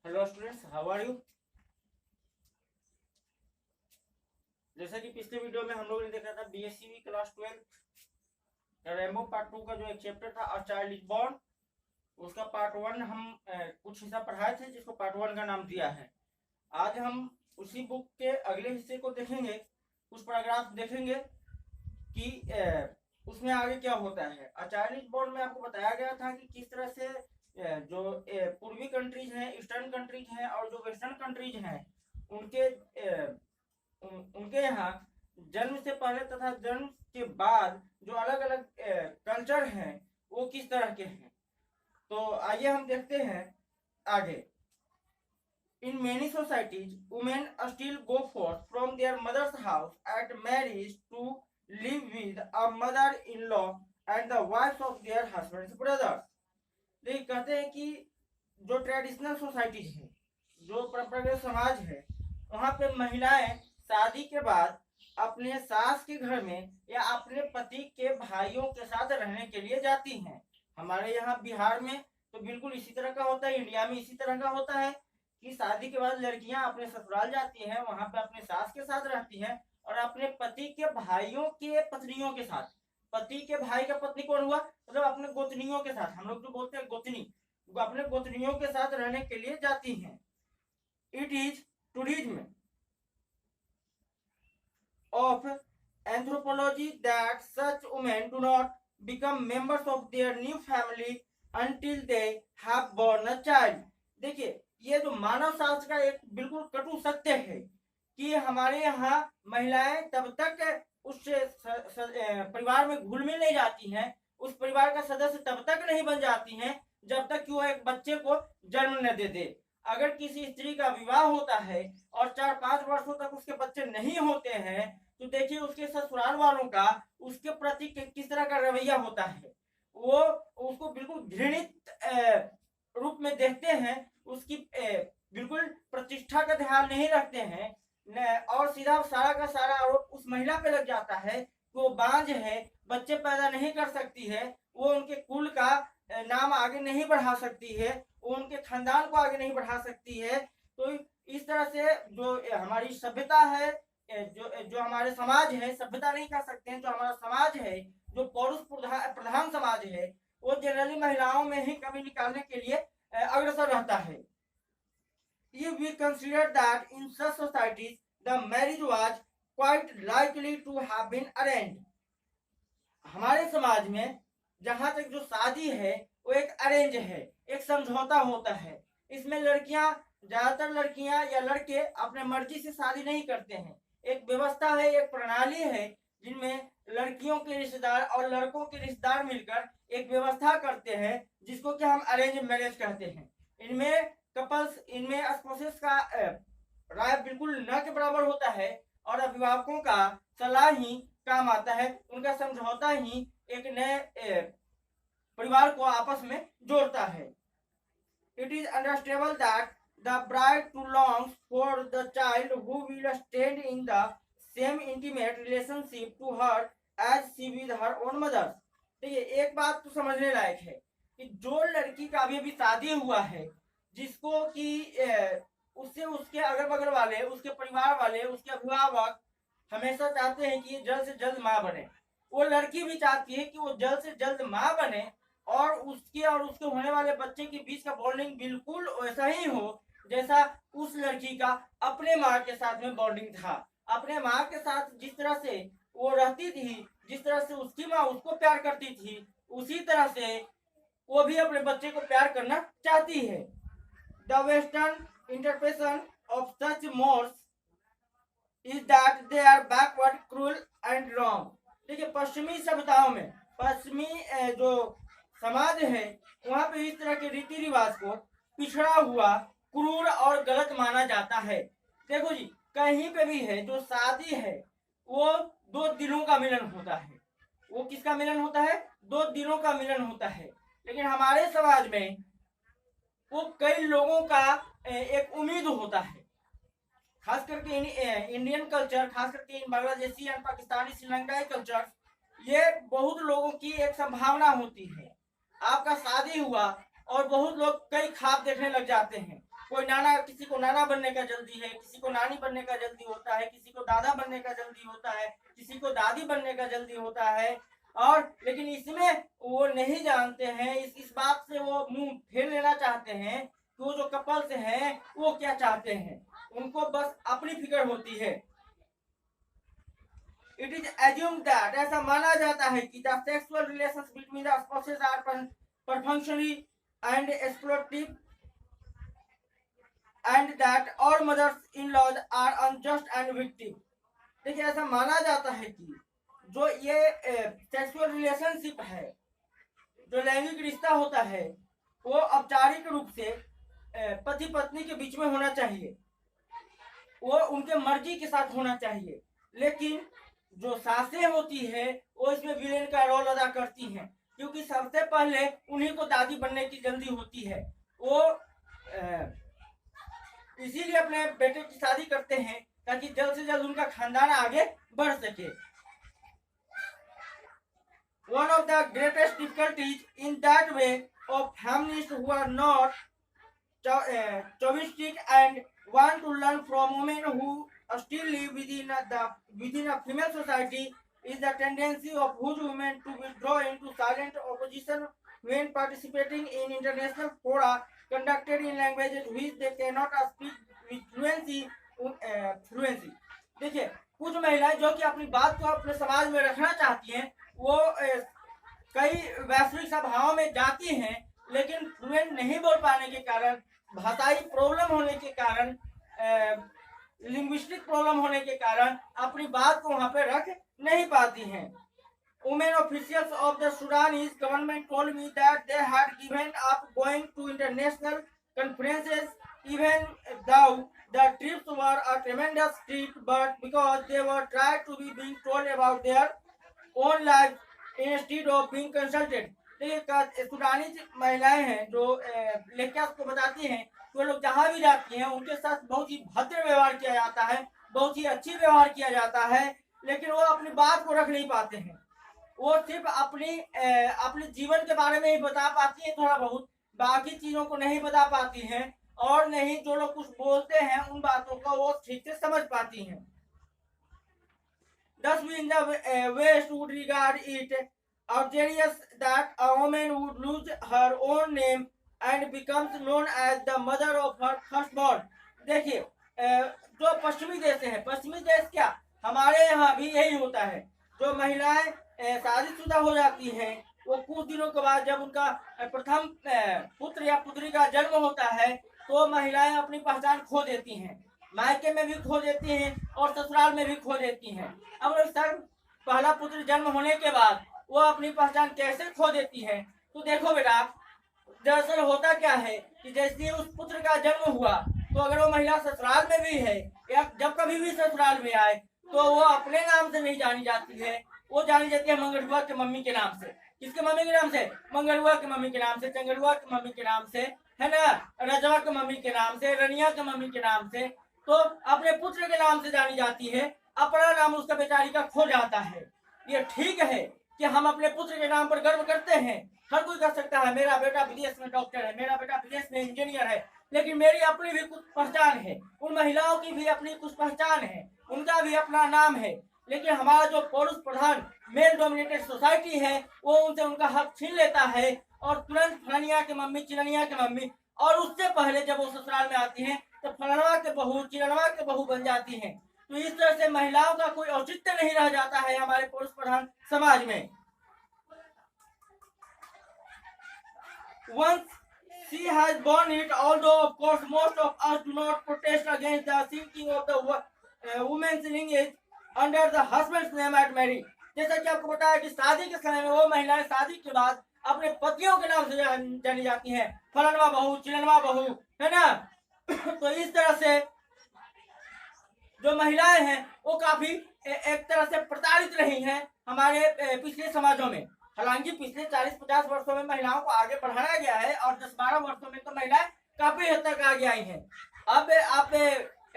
Hello students, how are you. जैसा कि पिछले वीडियो में हम लोगों ने देखा था बीएससी क्लास 12 रेमबो पार्ट 2 का जो एक चैप्टर था अ चाइल्ड इज बॉर्न, उसका पार्ट 1 हम कुछ हिस्सा पढ़ाए थे जिसको पार्ट 1 का नाम दिया है। आज हम उसी बुक के अगले हिस्से को देखेंगे, कुछ पैराग्राफ देखेंगे कि उसमें आगे क्या होता है। अ चाइल्ड इज बॉर्न में आपको बताया गया था कि किस तरह से जो पूर्वी कंट्रीज हैं, ईस्टर्न कंट्रीज हैं और जो वेस्टर्न कंट्रीज हैं उनके उनके यहाँ जन्म से पहले तथा जन्म के बाद जो अलग अलग कल्चर हैं वो किस तरह के हैं। तो आइए हम देखते हैं आगे। In many societies, women still go forth from their mother's house at marriage to live with a mother-in-law and the wives of their husband's brothers. देखिए कहते हैं कि जो ट्रेडिशनल सोसाइटीज है, जो परंपरागत समाज है, वहाँ पे महिलाएं शादी के बाद अपने सास के घर में या अपने पति के भाइयों के साथ रहने के लिए जाती हैं। हमारे यहाँ बिहार में तो बिल्कुल इसी तरह का होता है, इंडिया में इसी तरह का होता है कि शादी के बाद लड़कियां अपने ससुराल जाती हैं, वहां पे अपने सास के साथ रहती हैं और अपने पति के भाइयों के पत्नियों के साथ। पति के भाई का पत्नी कौन हुआ, मतलब अपने गोतनियों के साथ, हम लोग जो बोलते हैं गोतनी, अपने गोतनियों के साथ रहने के लिए जाती हैं। It is tourism of anthropology that such women do not become members of their new family until they have born a child. देखिए ये जो मानव शास्त्र का एक बिल्कुल कटु सत्य है कि हमारे यहाँ महिलाएं तब तक उस परिवार में घुल मिल नहीं जाती हैं, उस परिवार का सदस्य तब तक नहीं बन जाती हैं जब तक कि वो एक बच्चे को जन्म न दे दे। अगर किसी स्त्री का विवाह होता है और 4-5 वर्षों तक उसके बच्चे नहीं होते हैं तो देखिए उसके ससुराल वालों का उसके प्रति किस तरह का रवैया होता है। वो उसको बिल्कुल घृणित रूप में देखते हैं, उसकी बिल्कुल प्रतिष्ठा का ध्यान नहीं रखते हैं और सीधा सारा का सारा आरोप उस महिला पे लग जाता है कि वो बांझ है, बच्चे पैदा नहीं कर सकती है, वो उनके कुल का नाम आगे नहीं बढ़ा सकती है, वो उनके खानदान को आगे नहीं बढ़ा सकती है। तो इस तरह से जो हमारी सभ्यता है, जो हमारे समाज है, सभ्यता नहीं कह सकते हैं, जो हमारा समाज है, जो पुरुष प्रधान समाज है, वो जनरली महिलाओं में ही कमी निकालने के लिए अग्रसर रहता है। If we consider that in such societies the marriage was quite likely to have been arranged, हमारे समाज में जहां तक जो शादी है वो एक अरेंज है, एक समझौता होता है। इसमें लड़कियां, ज्यादातर लड़कियां या लड़के अपने मर्जी से शादी नहीं करते हैं। एक व्यवस्था है, एक प्रणाली है जिनमें लड़कियों के रिश्तेदार और लड़कों के रिश्तेदार मिलकर एक व्यवस्था करते हैं जिसको कि हम अरेंज मैरिज कहते हैं। इनमें कपल्स, इनमें स्पाउसेस का राय बिल्कुल न के बराबर होता है और अभिभावकों का सलाह ही काम आता है, उनका समझौता ही एक नए परिवार को आपस में जोड़ता है। It is understandable that the bride too longs for the child who will stand in the same intimate relationship to her as she with her own mother. देखिए एक बात तो समझने लायक है कि जो लड़की का अभी शादी हुआ है, जिसको कि उससे उसके अगल बगल वाले, उसके परिवार वाले, उसके अभिभावक हमेशा चाहते हैं कि जल्द से जल्द माँ बने, वो लड़की भी चाहती है कि वो जल्द से जल्द माँ बने और उसके होने वाले बच्चे के बीच का बॉन्डिंग बिल्कुल वैसा ही हो जैसा उस लड़की का अपने माँ के साथ में बॉन्डिंग था। अपने माँ के साथ जिस तरह से वो रहती थी, जिस तरह से उसकी माँ उसको प्यार करती थी, उसी तरह से वो भी अपने बच्चे को प्यार करना चाहती है। The western interpretation of such mores is that they are backward, cruel and wrong. देखिए पश्चिमी सभ्यताओं में, पश्चिमी जो समाज है वहां पे इस तरह के रीति रिवाज को पिछड़ा हुआ, क्रूर और गलत माना जाता है। देखो जी, कहीं पे भी है जो शादी है वो दो दिलों का मिलन होता है। वो किसका मिलन होता है? दो दिलों का मिलन होता है। लेकिन हमारे समाज में वो कई लोगों का एक उम्मीद होता है, खास करके इंडियन कल्चर, खास करके इन बांग्लादेशी एंड पाकिस्तानी श्रीलंकाई कल्चर, ये बहुत लोगों की एक संभावना होती है। आपका शादी हुआ और बहुत लोग कई ख्वाब देखने लग जाते हैं कोई नाना, किसी को नाना बनने का जल्दी है, किसी को नानी बनने का जल्दी होता है, किसी को दादा बनने का जल्दी होता है, किसी को दादी बनने का जल्दी होता है। और लेकिन इसमें वो नहीं जानते हैं, इस बात से वो मुंह फेर लेना चाहते हैं कि वो जो कपल्स हैं वो क्या चाहते हैं, उनको बस अपनी फिक्र होती है। इट इज एज्यूम दैट, ऐसा माना जाता है कि the sexual relations between the spouses are perfunctorily and exploitative and that all mothers in laws are unjust and victim. देखिए, ऐसा माना जाता है कि जो ये सेक्सुअल रिलेशनशिप है, जो लैंगिक रिश्ता होता है, वो औपचारिक रूप से पति पत्नी के बीच में होना चाहिए, वो उनके मर्जी के साथ होना चाहिए। लेकिन जो सासें होती है वो इसमें विलेन का रोल अदा करती हैं, क्योंकि सबसे पहले उन्हीं को दादी बनने की जल्दी होती है। वो इसीलिए अपने बेटे की शादी करते हैं ताकि जल्द से जल्द उनका खानदान आगे बढ़ सके। One of the greatest difficulties in that way of feminists who are not chauvinistic and want to learn from women who still live within a female society is the tendency of whose women to withdraw into silent opposition when participating in international fora conducted in languages which they cannot speak with fluency। देखिए, कुछ महिलाएं जो कि अपनी बात को अपने समाज में रखना चाहती हैं, वो कई वैश्विक सभाओं में जाती हैं, लेकिन फ्लुएंट नहीं बोल पाने के कारण, भाषाई प्रॉब्लम होने के कारण, लिंग्विस्टिक प्रॉब्लम होने के कारण अपनी बात को वहां पे रख नहीं पाती हैं। Women officials of the Sudanese government told me that they had given up going to international conferences even though the trips were a tremendous treat, but because they were tried to be being told about their own lives instead of being consulted। देखिए, सुडानी महिलाएं हैं जो lectures को बताती हैं, तो लोग जहाँ भी जाती हैं उनके साथ बहुत ही भद्र व्यवहार किया जाता है, बहुत ही अच्छी व्यवहार किया जाता है, लेकिन वो अपनी बात को रख नहीं पाते हैं। वो सिर्फ अपने जीवन के बारे में ही बता पाती है थोड़ा बहुत, बाकी चीजों को नहीं बता पाती हैं, और नहीं जो लोग कुछ बोलते हैं उन बातों को वो ठीक से समझ पाती हैं। Thus we in the West would regard it outrageous that a woman would lose her own name and becomes known as the mother of her firstborn। देखिए, जो पश्चिमी देश है, पश्चिमी देश क्या, हमारे यहाँ भी यही होता है। जो महिलाएं शादीशुदा हो जाती हैं, वो कुछ दिनों के बाद जब उनका प्रथम पुत्र या पुत्री का जन्म होता है, तो महिलाएं अपनी पहचान खो देती हैं, मायके में भी खो देती हैं और ससुराल में भी खो देती हैं। अब सर, पहला पुत्र जन्म होने के बाद वो अपनी पहचान कैसे खो देती है? तो देखो बेटा, दरअसल होता क्या है कि जैसे उस पुत्र का जन्म हुआ, तो अगर वो महिला ससुराल में भी है या जब कभी भी ससुराल में आए, तो वो अपने नाम से नहीं जानी जाती है, वो जानी जाती है मंगरुआ के मम्मी के नाम से। किसके मम्मी के नाम से? मंगरुआ के मम्मी के नाम से, चंगरुआ के मम्मी के नाम से, है ना, रजवा के मम्मी के नाम से, रनिया के मम्मी के नाम से। तो अपने पुत्र के नाम से जानी जाती है, अपना नाम उसका बेचारी का खो जाता है। ये ठीक है कि हम अपने पुत्र के नाम पर गर्व करते हैं, हर कोई कर सकता है, मेरा बेटा विदेश में डॉक्टर है, मेरा बेटा विदेश में इंजीनियर है, लेकिन मेरी अपनी भी कुछ पहचान है, उन महिलाओं की भी अपनी कुछ पहचान है, उनका भी अपना नाम है। लेकिन हमारा जो पुरुष प्रधान मेल डोमिनेटेड सोसाइटी है, वो उनसे उनका हक छीन लेता है और तुरंत फलनिया के मम्मी, चिरनिया के मम्मी, और उससे पहले जब वो ससुराल में आती हैं तो फलनवा के बहू, चिरनवा के बहू बन जाती हैं। तो इस तरह से महिलाओं का कोई औचित्य नहीं रह जाता है हमारे पुरुष प्रधान समाज में। Once she has borne it, although of course most of us do not protest against the sinking of the woman's lineage under the husband's name at marriage। जैसा कि आपको पता है कि शादी के समय में वो महिलाएं शादी के बाद अपने पतियों के नाम से जानी जाती हैं, फलनवा बहू, चिरनवा बहू, है ना। तो इस तरह से जो महिलाएं हैं वो काफी एक तरह से प्रताड़ित रही हैं हमारे पिछले समाजों में। हालांकि पिछले 40-50 वर्षों में महिलाओं को आगे बढ़ाया गया है और 10-12 वर्षों में तो महिलाएं काफी हद तक आगे आई हैं। अब आप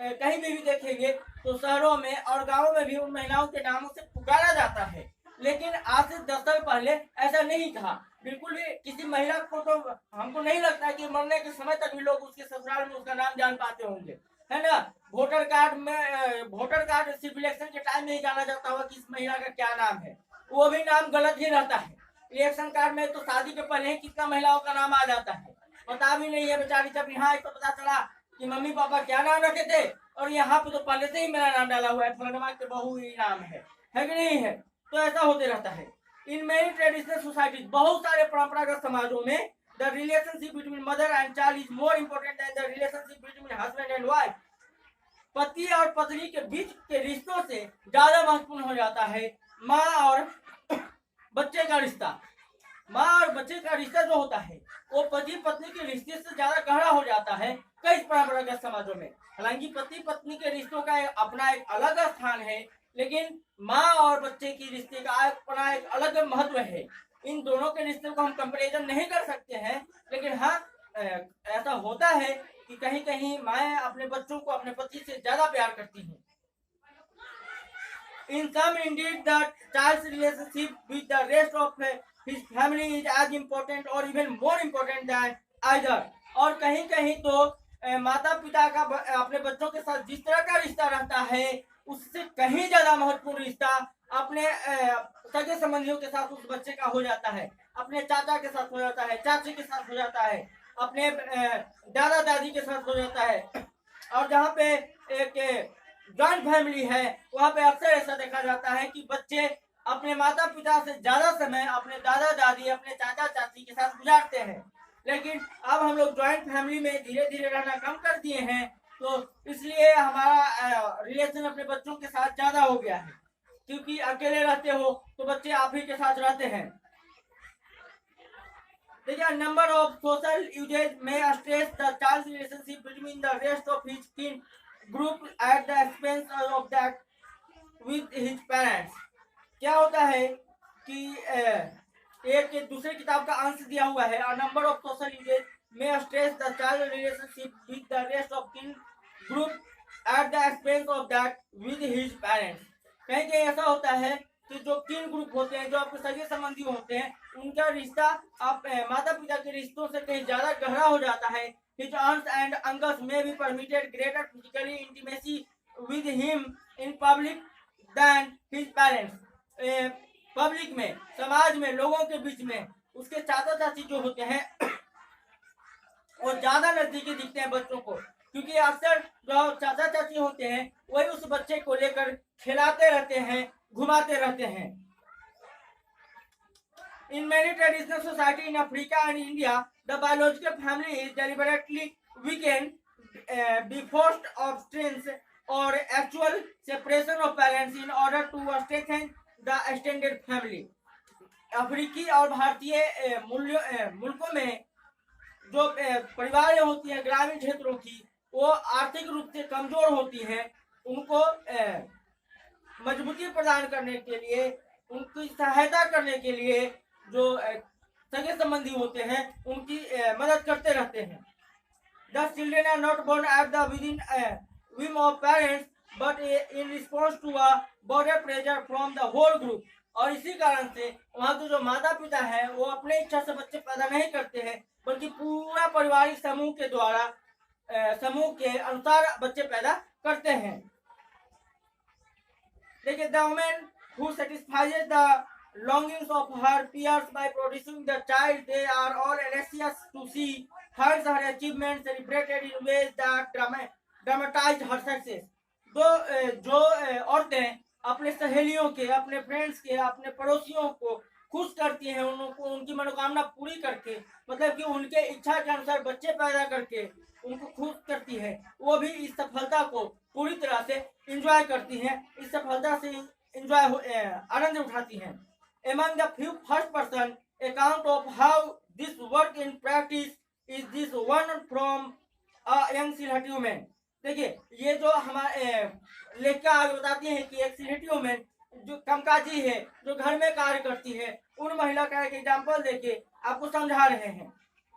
कहीं भी देखेंगे तो शहरों में और गांवों में भी उन महिलाओं के नामों से पुकारा जाता है, लेकिन आज से 10 साल पहले ऐसा नहीं था। बिल्कुल भी किसी महिला को तो हमको नहीं लगता है कि मरने के समय तक भी लोग उसके ससुराल में उसका नाम जान पाते होंगे, है ना। वोटर कार्ड सिर्फ इलेक्शन के टाइम में ही जाना जाता होगा कि इस महिला का क्या नाम है, वो भी नाम गलत ही रहता है। इलेक्शन कार्ड में तो शादी के पहले ही कितना महिलाओं का नाम आ जाता है, पता भी नहीं है बेचारी। जब यहाँ तो पता चला कि मम्मी पापा क्या नाम रखे थे, और यहाँ पे तो पहले से ही मेरा नाम डाला हुआ है, फलाना के बहू ही नाम है कि नहीं है। तो ऐसा होते रहता है। इन मेनी ट्रेडिशनल सोसाइटीज, बहुत सारे परंपरागत समाजों में the relationship between mother and child is more important then the relationship between husband and wife. पति और पत्नी के बीच के रिश्तों से ज्यादा महत्वपूर्ण हो जाता है माँ और बच्चे का रिश्ता। माँ और बच्चे का रिश्ता जो होता है वो पति पत्नी के रिश्ते से ज्यादा गहरा हो जाता है कई परंपरागत समाजों में। हालांकि पति पत्नी के रिश्तों का अपना एक अलग स्थान है, लेकिन माँ और बच्चे की रिश्ते का अपना एक अलग महत्व है। इन दोनों के रिश्ते को हम कंपैरिजन नहीं कर सकते हैं, लेकिन हाँ ऐसा होता है कि कहीं कहीं माएँ अपने बच्चों को अपने पति से ज्यादा प्यार करती हैं। In some, indeed, the child's relationship with the rest of his family is as important or even more important than either. और कहीं कहीं तो माता पिता का अपने बच्चों के साथ जिस तरह का रिश्ता रहता है उससे कहीं ज्यादा महत्वपूर्ण रिश्ता अपने सगे संबंधियों के साथ उस बच्चे का हो जाता है। अपने चाचा के साथ हो जाता है, चाची के साथ हो जाता है, अपने दादा दादी के साथ हो जाता है। और जहाँ पे एक जॉइंट फैमिली है वहाँ पे अक्सर ऐसा देखा जाता है कि बच्चे अपने माता पिता से ज्यादा समय अपने दादा दादी अपने चाचा चाची के साथ गुजारते हैं। लेकिन अब हम लोग जॉइंट फैमिली में धीरे धीरे रहना कम कर दिए हैं, तो इसलिए हमारा रिलेशन अपने बच्चों के साथ ज्यादा हो गया है। क्योंकि अकेले रहते हो तो बच्चे आप ही के साथ रहते हैं। देखिए, नंबर ऑफ सोशल यूजेज में stress the child relationship between the rest of his kin group at the expense of that with his parents. क्या होता है कि एक दूसरे किताब का अंश दिया हुआ है, और नंबर ऑफ सोशल यूजेज में stress the child relationship with the rest of kin group at the expense of that with his parents. कहीं कहीं ऐसा होता है कि जो किन ग्रुप होते हैं, जो आपके सगे संबंधी होते हैं, उनका रिश्ता आप माता पिता के रिश्तों से कहीं ज्यादा गहरा हो जाता है। His aunts and uncles may be permitted greater physical intimacy with him in public than his parents। Public में, समाज में, लोगों के बीच में उसके चाचा चाची जो होते हैं वो ज्यादा नजदीकी दिखते हैं बच्चों को, क्योंकि अक्सर जो चाचा चाची होते हैं वही उस बच्चे को लेकर खिलाते रहते हैं, घुमाते रहते हैं। In many traditional society in Africa and India, the biological family is deliberately weakened, be forced obedience or actual separation of parents in order to strengthen the extended family। अफ्रीकी और भारतीय मुल्कों में जो परिवारें होती हैं ग्रामीण क्षेत्रों की, वो आर्थिक रूप से कमजोर होती हैं। उनको मजबूती प्रदान करने के लिए, उनकी सहायता करने के लिए जो सगे संबंधी होते हैं उनकी मदद करते रहते हैं। The children are not born at the within whim of parents, but in response to a broader pressure from the whole group। और इसी कारण से वहाँ के जो माता पिता हैं वो अपने इच्छा से बच्चे पैदा नहीं करते हैं, बल्कि पूरा पारिवारिक समूह के द्वारा समूह के अनुसार बच्चे पैदा करते हैं। देखिए, the woman who satisfies the longings of her peers by producing the child, they are all anxious to see her achievements celebrated in ways that dramatize her success। जो औरतें अपने सहेलियों के, अपने फ्रेंड्स के, अपने पड़ोसियों को खुश करती हैं, उनको उनकी मनोकामना पूरी करके, मतलब कि उनके इच्छा के अनुसार बच्चे पैदा करके उनको खुश करती है, वो भी इस सफलता को पूरी तरह से एंजॉय करती हैं, इस सफलता से आनंद उठाती हैं। Among the few first person account of how this work in practice is this one from a young Sylheti women. देखिए, ये जो हमारे लेखिका आगे बताती हैं कि एक सिलहटी वुमेन जो कामकाजी है, जो घर में कार्य करती है, उन महिला का एक एग्जाम्पल देके आपको समझा रहे हैं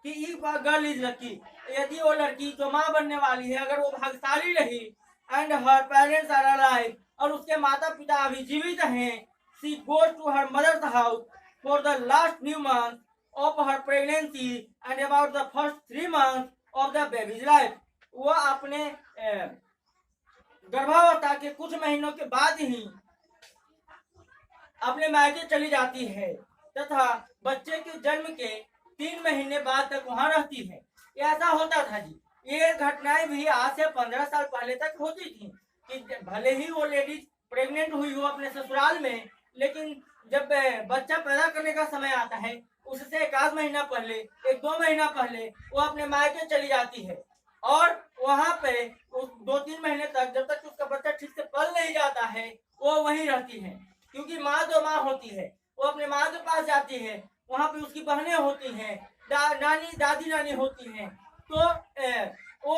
कि if a girl is lucky, यदि वो लड़की जो माँ बनने वाली है अगर वो भाग्यशाली रही, and her parents are alive, और उसके माता पिता अभी जीवित हैं, she goes to her mother's house for the last few months of her pregnancy and about the first 3 months of the baby's life. वो अपने गर्भावस्था के कुछ महीनों के बाद ही अपने मायके चली जाती है तथा बच्चे के जन्म के 3 महीने बाद तक वहां रहती है। ऐसा होता था जी। ये घटनाएं भी आज से 15 साल पहले तक होती थी कि भले ही वो लेडीज प्रेग्नेंट हुई हो अपने ससुराल में, लेकिन जब बच्चा पैदा करने का समय आता है उससे 1 महीना पहले, 1-2 महीना पहले वो अपने मायके चली जाती है और वहां पे 2-3 महीने तक, जब तक उसका बच्चा ठीक से पल नहीं जाता है, वो वहीं रहती है। क्योंकि माँ तो माँ होती है, वो अपने माँ के पास जाती है, वहां पे उसकी बहनें होती हैं, नानी दादी नानी होती हैं, तो वो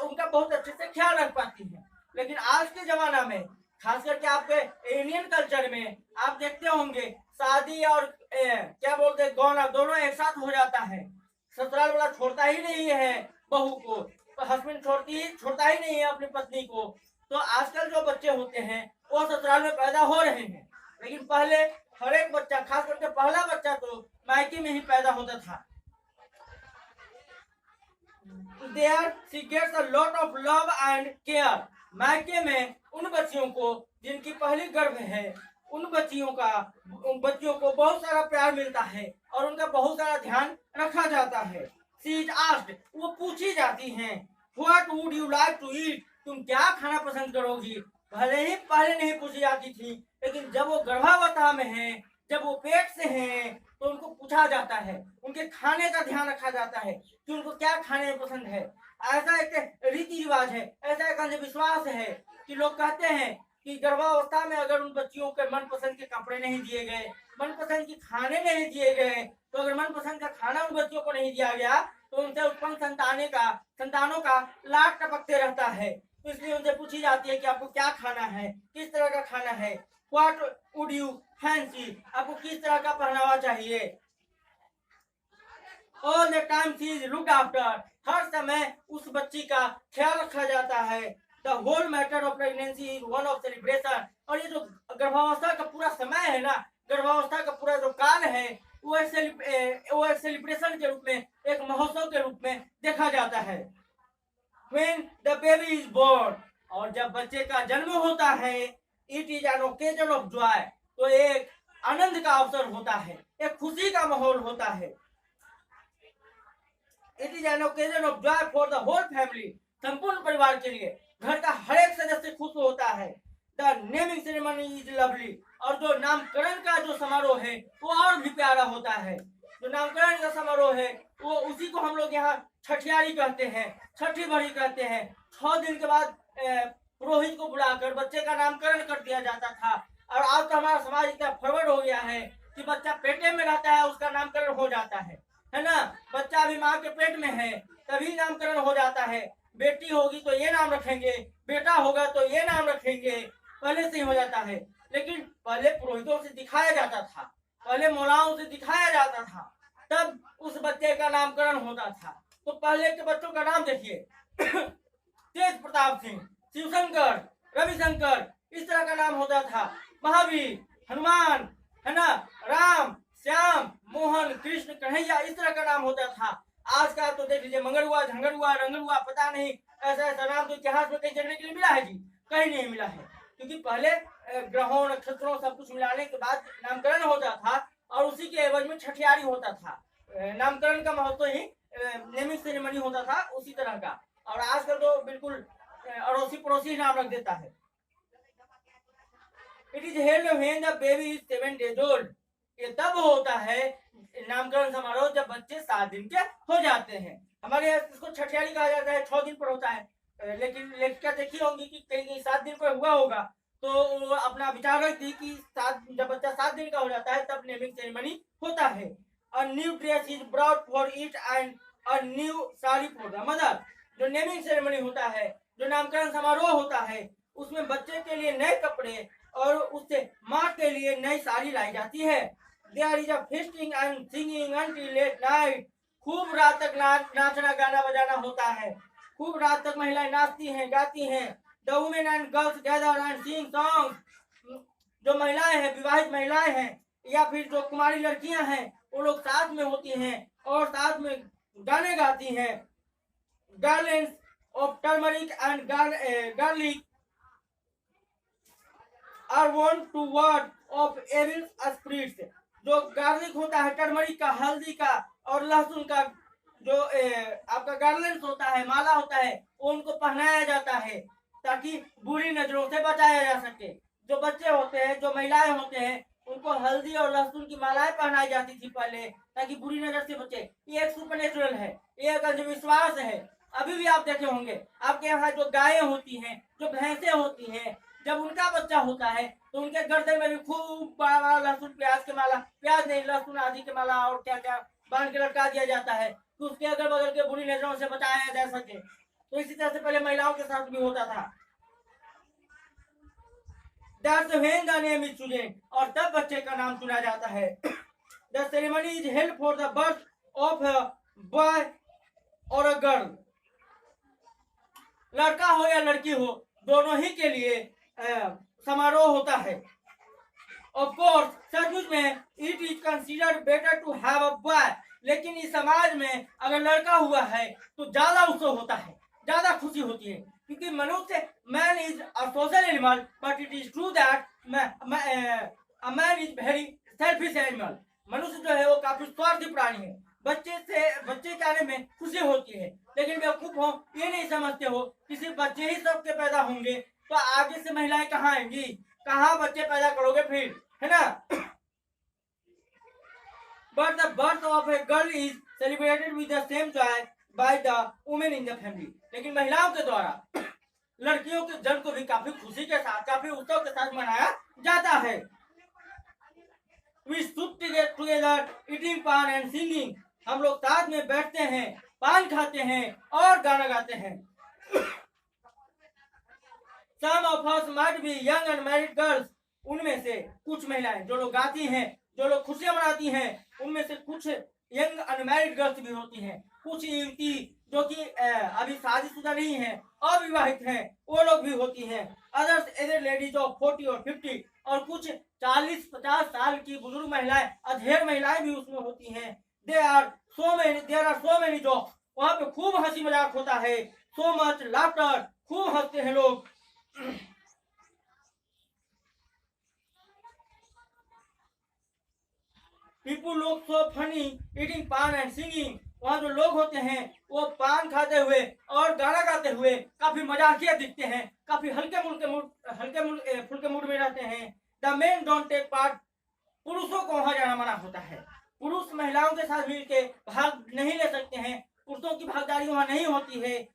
उनका बहुत अच्छे से ख्याल रख पाती हैं। लेकिन आज के जमाना में खास करके आपके इंडियन कल्चर में आप देखते होंगे शादी और क्या बोलते हैं गौना दोनों एक साथ हो जाता है। ससुराल वाला छोड़ता ही नहीं है बहू को, तो हस्बैंड छोड़ता ही नहीं है अपनी पत्नी को। तो आजकल जो बच्चे होते हैं वो ससुराल में पैदा हो रहे हैं, लेकिन पहले हर एक बच्चा, खास करके पहला बच्चा तो मायके में ही पैदा होता था। There she gets a lot of love and care. मायके में उन बच्चियों को जिनकी पहली गर्भ है, उन बच्चियों को बहुत सारा प्यार मिलता है और उनका बहुत सारा ध्यान रखा जाता है। She is asked, वो पूछी जाती हैं, What would you like to eat? तुम क्या खाना पसंद करोगी? भले ही पहले नहीं पूछी जाती थी, लेकिन जब वो गर्भावस्था में है, जब वो पेट से हैं, तो उनको पूछा जाता है, उनके खाने का ध्यान रखा जाता है कि उनको क्या खाने में पसंद है। ऐसा एक रीति रिवाज है, ऐसा एक अंधविश्वास है कि लोग कहते हैं कि गर्भावस्था में अगर उन बच्चियों के मनपसंद के कपड़े नहीं दिए गए, मनपसंद के खाने नहीं दिए गए, तो अगर मनपसंद का खाना उन बच्चियों को नहीं दिया गया तो उनसे उत्पन्न संतानों का लाड टपकते रहता है। तो इसलिए उनसे पूछी जाती है कि आपको क्या खाना है, किस तरह का खाना है। What would you fancy? आपको किस तरह का पहनावा चाहिए। All the time she is looked after. हर समय उस बच्ची का ख्याल रखा जाता है। The whole matter of pregnancy is one of celebration. और ये जो गर्भावस्था का पूरा समय है ना, गर्भावस्था का पूरा जो काल है, वो एक सेलिब्रेशन के रूप में, एक महोत्सव के रूप में देखा जाता है। When the baby is born, और जब बच्चे का जन्म होता है, it is an occasion of joy. तो एक आनंद का अवसर होता है, एक खुशी का माहौल होता है। It is an occasion of joy for the whole family. संपूर्ण परिवार के लिए, घर का हर एक सदस्य खुश होता है। The naming ceremony is lovely. और जो नामकरण का जो समारोह है वो और भी प्यारा होता है। जो नामकरण का समारोह है वो उसी को हम लोग यहाँ छठियारी कहते हैं, छठी भरी कहते हैं। 6 दिन के बाद पुरोहित को बुलाकर बच्चे का नामकरण कर दिया जाता था। और आज तो हमारा समाज इतना फॉरवर्ड हो गया है कि बच्चा पेटे में रहता है उसका नामकरण हो जाता है ना। बच्चा अभी माँ के पेट में है तभी नामकरण हो जाता है। बेटी होगी तो ये नाम रखेंगे, बेटा होगा तो ये नाम रखेंगे, पहले से ही हो जाता है। लेकिन पहले पुरोहितों से दिखाया जाता था, पहले मौलाओं से दिखाया जाता था, तब उस बच्चे का नामकरण होता था। तो पहले के बच्चों का नाम देखिए तेज प्रताप सिंह, शिवशंकर, रविशंकर, इस तरह का नाम होता था। महावीर, हनुमान, है ना, राम, श्याम, मोहन, कृष्ण, कन्हैया, इस तरह का नाम होता था। आज का तो देख लीजिए मंगरुआ, झंगरुआ, रंगरुआ, पता नहीं ऐसा नाम तो इतिहास में कहीं देखने के लिए मिला है जी? कहीं नहीं मिला है। क्योंकि पहले ग्रहों, नक्षत्रों सब कुछ मिलाने के बाद नामकरण होता था और उसी के एवज में छठियारी होता था। नामकरण का महत्व ही नेमिंग सेरेमनी होता था उसी तरह का। और आजकल तो बिल्कुल अड़ोसी पड़ोसी नाम रख देता है। It is held when the baby is 7 days old. ये तब होता है नामकरण समारोह जब बच्चे 7 दिन के हो जाते हैं। हमारे यहाँ इसको छठियारी कहा जाता है, 6 दिन पर होता है। लेकिन लेखिका देखी होंगी कि कहीं 7 दिन पर हुआ होगा, तो वो अपना विचार रख दी कि जब बच्चा 7 दिन का हो जाता है तब नेमिंग सेरेमनी होता है। A new dress is brought for it and a new saree for the mother. जो नेमिंग सेरेमनी होता है, जो नामकरण समारोह होता है, उसमें बच्चे के लिए नए कपड़े और उससे माँ के लिए नई साड़ी लाई जाती है। There is a feasting and singing until late night. खूब रात तक नाचना गाना बजाना होता है, खूब रात तक महिलाएं नाचती हैं, गाती हैं। The women and girls gather and sing songs. जो महिलाएं हैं, विवाहित महिलाएं हैं या फिर जो कुमारी लड़कियां हैं, वो लोग साथ में होती हैं और साथ में गाने गाती हैं। Garlands of turmeric and garlic are वॉन्ट to ward off evil spirits. जो गार्लिक होता है, टर्मरिक का, हल्दी का और लहसुन का, जो आपका गार्लैंड होता है, माला होता है, वो उनको पहनाया जाता है ताकि बुरी नजरों से बचाया जा सके। जो बच्चे होते हैं, जो महिलाएं होते हैं, उनको हल्दी और लहसुन की मालाएं पहनाई जाती थी पहले ताकि बुरी नजर से बचे। ये एक सुपरनेचुरल है, ये एक अंधविश्वास है। अभी भी आप देखे होंगे आपके यहाँ जो गायें होती हैं, जो भैंसें होती हैं, जब उनका बच्चा होता है तो उनके गर्दन में भी खूब बड़ा बड़ा लहसुन प्याज के माला, प्याज नहीं लहसुन आदि के माला और क्या क्या बांध के लटका दिया जाता है तो उसके अगल बगल के बुरी नजरों से बचाया जा सके। तो इसी तरह से पहले महिलाओं के साथ भी होता था। That's when the name is chosen, और तब बच्चे का नाम चुना जाता है। The ceremony is held for the birth of a boy or a girl। लड़का हो या लड़की हो, दोनों ही के लिए समारोह होता है। Of course, सचमुच में it is considered better to have a boy, लेकिन इस समाज में अगर लड़का हुआ है तो ज्यादा उत्सव होता है, ज्यादा खुशी होती है, क्योंकि मनुष्य, man is a social animal, but it is true that a man is very selfish animal. मनुष्य जो है वो काफी स्वार्थी प्राणी है। बच्चे के आने में खुशी होती है, लेकिन बेवकूफ हो ये नहीं समझते हो कि सिर्फ बच्चे ही सबके पैदा होंगे तो आगे से महिलाएं कहाँ आएंगी, कहाँ बच्चे पैदा करोगे फिर, है ना। But the birth of a girl is celebrated with the same joy by the women in the family। लेकिन महिलाओं के द्वारा लड़कियों के जन्म को भी काफी खुशी के साथ, काफी उत्सव के साथ मनाया जाता है। We sit together eating pan and singing। हम लोग साथ में बैठते हैं, पान खाते हैं और गाना गाते हैं। Some of us might be young unmarried girls। उनमें से कुछ महिलाएं जो लोग गाती हैं, जो लोग खुशियां मनाती हैं, उनमें से कुछ यंग अनमैरिड गर्ल्स भी होती हैं। कुछ युवती जो कि अभी शादीशुदा नहीं है, अविवाहित हैं, वो लोग भी होती हैं। अदर्स एजर लेडीज ऑफ 40 और 50, और कुछ 40-50 साल की बुजुर्ग महिलाएं, अधेड़ महिलाएं भी उसमें होती हैं। There are so many jokes. वहां पे खूब हंसी मजाक होता है। सो मच लाफ्टर, खूब हंसते हैं लोग। People look so funny eating pan and singing। वहाँ जो लोग होते हैं वो पान खाते हुए और गाना गाते हुए काफी मजाकिया दिखते हैं, काफी हल्के फुल्के मूड में रहते हैं। The men don't take part। पुरुषों को वहाँ जाना मना होता है। पुरुष महिलाओं के साथ मिलकर भाग नहीं ले सकते हैं, पुरुषों की भागीदारी वहाँ नहीं होती है।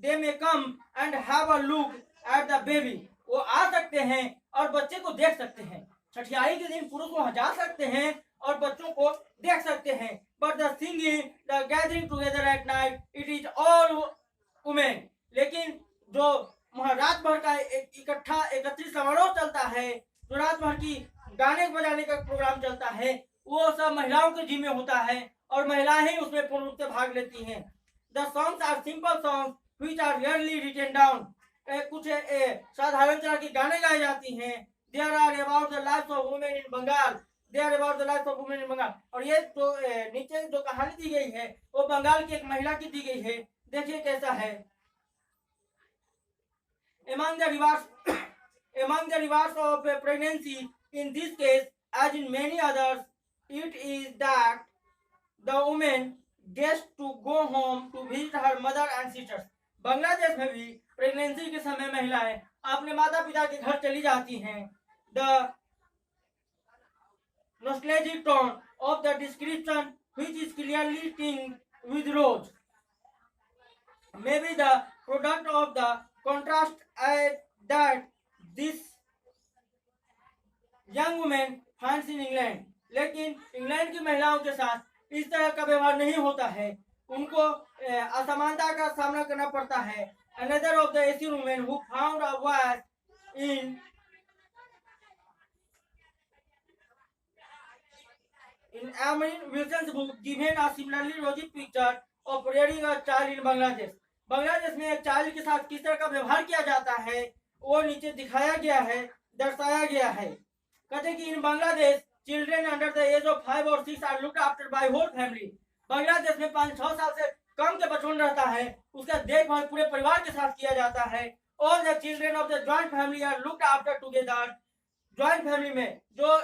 They may come and have a look at the baby। वो आ सकते हैं और बच्चे को देख सकते हैं। छठियारी के दिन पुरुष वहाँ जा सकते हैं और बच्चों को देख सकते हैं। But the singing, the gathering together at night, it is all women. लेकिन जो वहाँ रात भर का एकत्रित समारोह चलता है, जो रात भर की गाने बजाने का प्रोग्राम चलता है, वो सब महिलाओं के जिम्मे होता है और महिलाएं ही उसमें पूर्ण रूप से भाग लेती हैं। The songs are simple songs which are rarely written down. कुछ साधारण तरह की गाने गाए जाती हैं। There are about the life of women in Bengal. They are about the life of women in Bengal. और ये तो नीचे जो कहानी दी गई है वो बंगाल की एक महिला की दी गई है। देखिए कैसा है। Among the rewards of pregnancy in this case, as in many others, it is that the woman gets to go home to visit her mother and sisters। Bangladesh में भी प्रेगनेंसी के समय महिलाएं अपने माता पिता के घर चली जाती हैं। The nostalgic tone of the description, which is clearly tinged with rose, may be the product of the contrast that this young woman finds in England। लेकिन इंग्लैंड की महिलाओं के साथ इस तरह का व्यवहार नहीं होता है, उनको असमानता का सामना करना पड़ता है। Another of the Asian women who found a wife in Amin Wilson's book given a similarly rosy picture of rearing a child in Bangladesh। Bangladesh में एक चाइल्ड के साथ किस तरह का व्यवहार किया जाता है वो नीचे दिखाया गया है, दर्शाया गया है। कहते कि in Bangladesh children under the age of 5 और 6 are looked after by whole family. Bangladesh में 5-6 साल से कम के बचपन रहता है, उसका देखभाल पूरे परिवार के साथ किया जाता है। All the children of the joint family are looked after together. Joint family में जो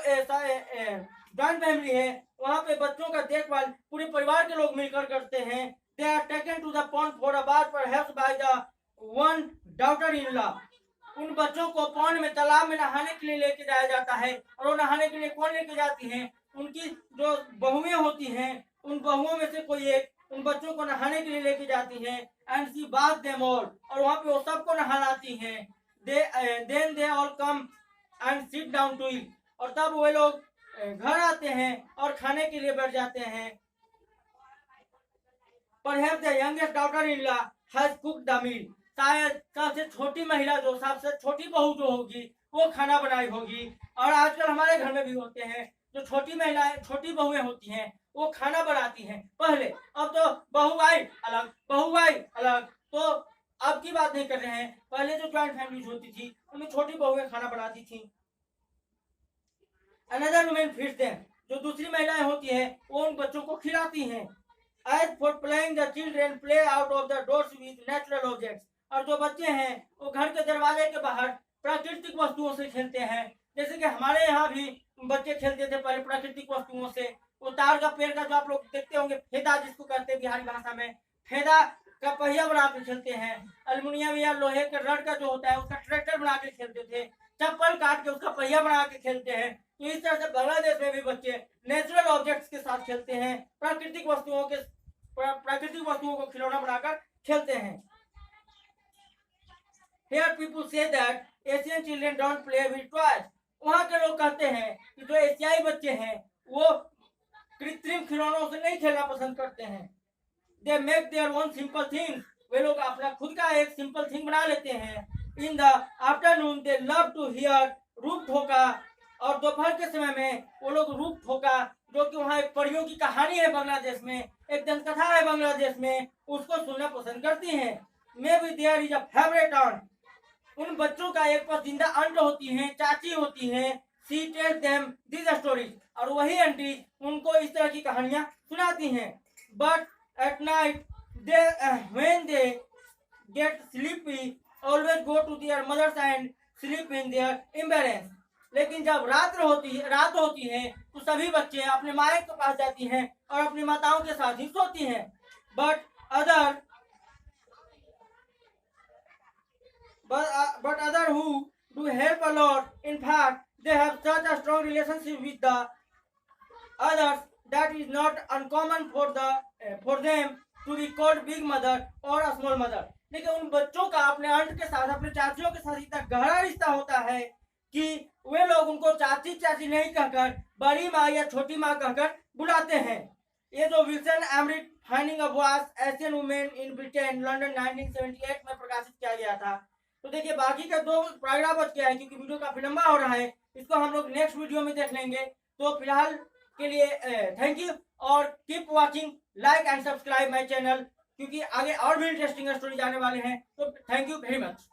जॉइंट फैमिली है वहाँ पे बच्चों का देखभाल पूरे परिवार के लोग मिलकर करते हैं। They are taken to the pond for a bath perhaps by the one daughter in law. उन बच्चों को पौंड में तालाब में नहाने के लिए लेके जाया जाता है। और वो नहाने के लिए कौन लेके जाती हैं? उनकी जो बहुएं होती हैं, उन बहुओं में से कोई एक उन बच्चों को नहाने के लिए लेके जाती हैं। And she bath them all, और वहाँ पे वो सबको नहलाती हैं। Then they all come and sit down to eat, और तब वे लोग घर आते हैं और खाने के लिए बैठ जाते हैं। Perhaps the youngest daughter in law has cooked the meal. शायद सबसे छोटी महिला जो सबसे छोटी बहू जो होगी वो खाना बनाई होगी। और आजकल हमारे घर में भी होते हैं जो छोटी महिलाएं छोटी बहुएं होती हैं वो खाना बनाती हैं पहले। अब तो बहू आई अलग, बहू आई अलग, तो अब की बात नहीं कर रहे हैं। पहले जो ज्वाइंट फैमिली होती थी उनमें छोटी बहुएं खाना बनाती थी। अनदर वुमेन फीड्स देम, जो दूसरी महिलाएं होती हैं वो उन बच्चों को खिलाती हैं। As for playing the children play out of the doors with natural objects, और जो बच्चे हैं वो घर के दरवाजे के बाहर प्राकृतिक वस्तुओं से खेलते हैं। जैसे कि हमारे यहाँ भी बच्चे खेलते थे पहले प्राकृतिक वस्तुओं से। वो तार का पेड़ का जो आप लोग देखते होंगे फेदा जिसको कहते हैं बिहारी भाषा में, फेदा का पहिया बना के खेलते हैं। अल्युमिनियम या लोहे के रड का जो होता है उसका ट्रैक्टर बना के खेलते थे। चप्पल काट के उसका पहिया बना के खेलते हैं। तो इस तरह से बांग्लादेश में भी बच्चे नेचुरल ऑब्जेक्ट्स के साथ खेलते हैं, प्राकृतिक वस्तुओं को खिलौना बनाकर खेलते हैं। Here people say that Asian children don't play with toys. वहाँ के लोग कहते हैं कि जो एशियाई बच्चे हैं वो कृत्रिम खिलौनों से नहीं खेलना पसंद करते हैं। They make their own simple things. वे लोग अपना खुद का एक सिंपल थिंग बना लेते हैं। In the afternoon they love to hear रूप ठोका, और दोपहर के समय में वो लोग रूप ठोका, जो कि वहाँ एक परियों की कहानी है बांग्लादेश में, एक दंत कथा है बांग्लादेश में, उसको सुनना पसंद करती हैं। Maybe there is a favorite aunt. उन बच्चों का एक पसंदीदा आंट होती हैं, चाची होती हैं। She tells them these stories, और वही आंटी उनको इस तरह की कहानियां सुनाती हैं। But at night when they get sleepy, always go to their mothers and sleep in their embrace. लेकिन जब रात होती है तो सभी बच्चे अपने माए के पास जाती हैं और अपनी माताओं के साथ ही सोती हैं। But other who do help a lot. In fact, they have such a strong relationship with the others that is not uncommon for them to be called big mother or a small mother. लेकिन उन बच्चों का अपने aunt के साथ, अपने चाचियों के साथ इतना गहरा रिश्ता होता है कि वे लोग उनको चाची चाची नहीं कहकर बड़ी माँ या छोटी माँ कहकर बुलाते हैं। ये जो Wilson Amrit finding a voice Asian women in Britain London 1978 में प्रकाशित किया गया था। तो देखिए बाकी का 2 पैराग्राफ बच गया है क्योंकि वीडियो काफी लंबा हो रहा है, इसको हम लोग नेक्स्ट वीडियो में देख लेंगे। तो फिलहाल के लिए थैंक यू, और keep watching, like and subscribe my channel, क्योंकि आगे और भी इंटरेस्टिंग स्टोरी आने वाले हैं। तो थैंक यू वेरी मच।